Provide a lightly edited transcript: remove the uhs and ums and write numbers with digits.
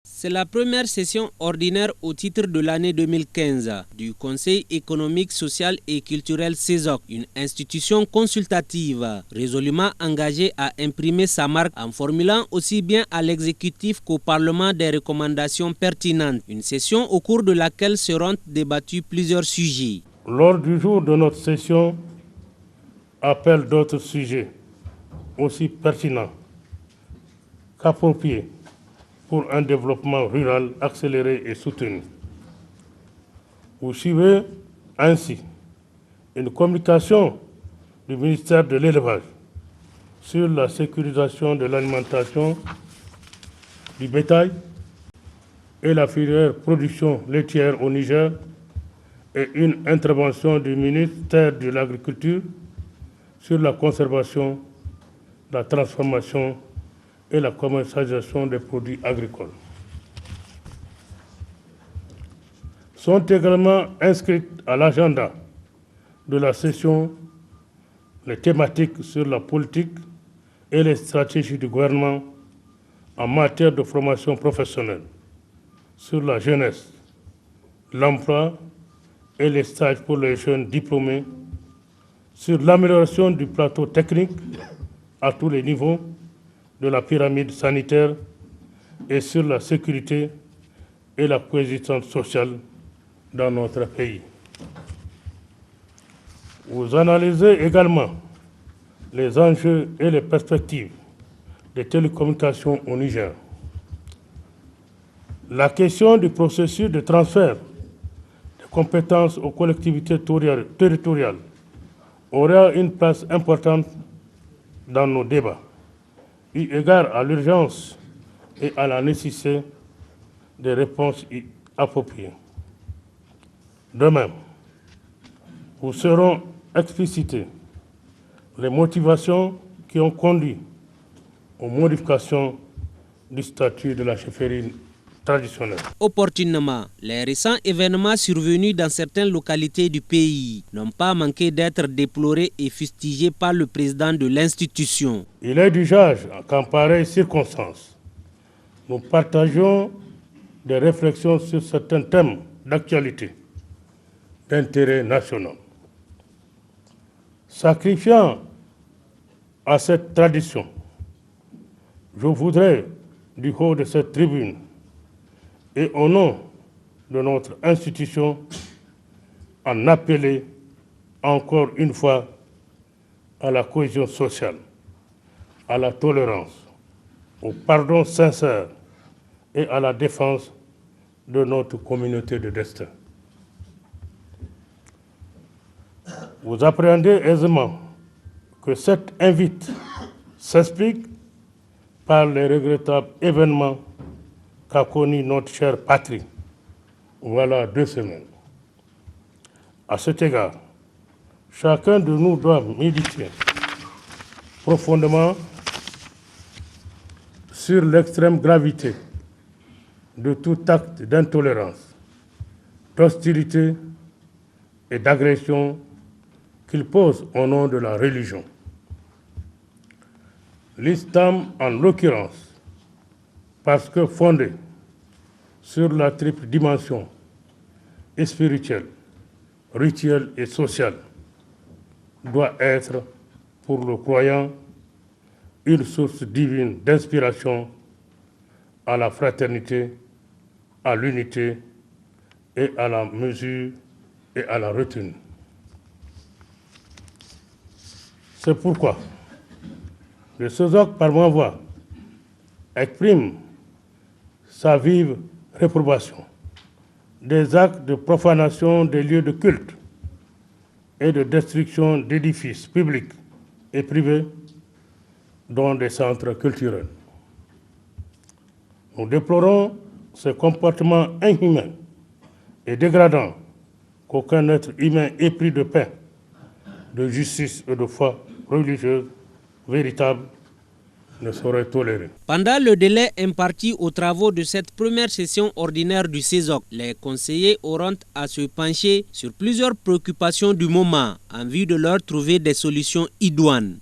C'est la première session ordinaire au titre de l'année 2015 du Conseil économique, social et culturel CESOC, une institution consultative résolument engagée à imprimer sa marque en formulant aussi bien à l'exécutif qu'au Parlement des recommandations pertinentes. Une session au cours de laquelle seront débattus plusieurs sujets. L'ordre du jour de notre session appelle d'autres sujets aussi pertinents qu'appropriés pour un développement rural accéléré et soutenu. Vous suivez ainsi une communication du ministère de l'Élevage sur la sécurisation de l'alimentation du bétail et la filière production laitière au Niger et une intervention du ministère de l'Agriculture sur la conservation, la transformation et la commercialisation des produits agricoles. Sont également inscrites à l'agenda de la session les thématiques sur la politique et les stratégies du gouvernement en matière de formation professionnelle, sur la jeunesse, l'emploi et les stages pour les jeunes diplômés, sur l'amélioration du plateau technique à tous les niveaux de la pyramide sanitaire et sur la sécurité et la coexistence sociale dans notre pays. Vous analysez également les enjeux et les perspectives des télécommunications au Niger. La question du processus de transfert des compétences aux collectivités territoriales aura une place importante dans nos débats, eu égard à l'urgence et à la nécessité des réponses appropriées. De même, vous seront explicitées les motivations qui ont conduit aux modifications du statut de la chefferie traditionnelle. Opportunément, les récents événements survenus dans certaines localités du pays n'ont pas manqué d'être déplorés et fustigés par le président de l'institution. Il est d'usage qu'en pareille circonstance, nous partageons des réflexions sur certains thèmes d'actualité, d'intérêt national. Sacrifiant à cette tradition, je voudrais, du haut de cette tribune, et au nom de notre institution, en appeler encore une fois à la cohésion sociale, à la tolérance, au pardon sincère et à la défense de notre communauté de destin. Vous appréhendez aisément que cette invite s'explique par les regrettables événements qu'a connu notre chère patrie, voilà 2 semaines. À cet égard, chacun de nous doit méditer profondément sur l'extrême gravité de tout acte d'intolérance, d'hostilité et d'agression qu'il pose au nom de la religion. L'islam, en l'occurrence, parce que fondé sur la triple dimension spirituelle, rituelle et sociale, doit être pour le croyant une source divine d'inspiration à la fraternité, à l'unité et à la mesure et à la retenue. C'est pourquoi le CESOC, par ma voix, exprime sa vive réprobation des actes de profanation des lieux de culte et de destruction d'édifices publics et privés, dont des centres culturels. Nous déplorons ces comportements inhumains et dégradants qu'aucun être humain épris de paix, de justice et de foi religieuse véritable ne saurait tolérer. Pendant le délai imparti aux travaux de cette première session ordinaire du CESOC, les conseillers auront à se pencher sur plusieurs préoccupations du moment en vue de leur trouver des solutions idoines.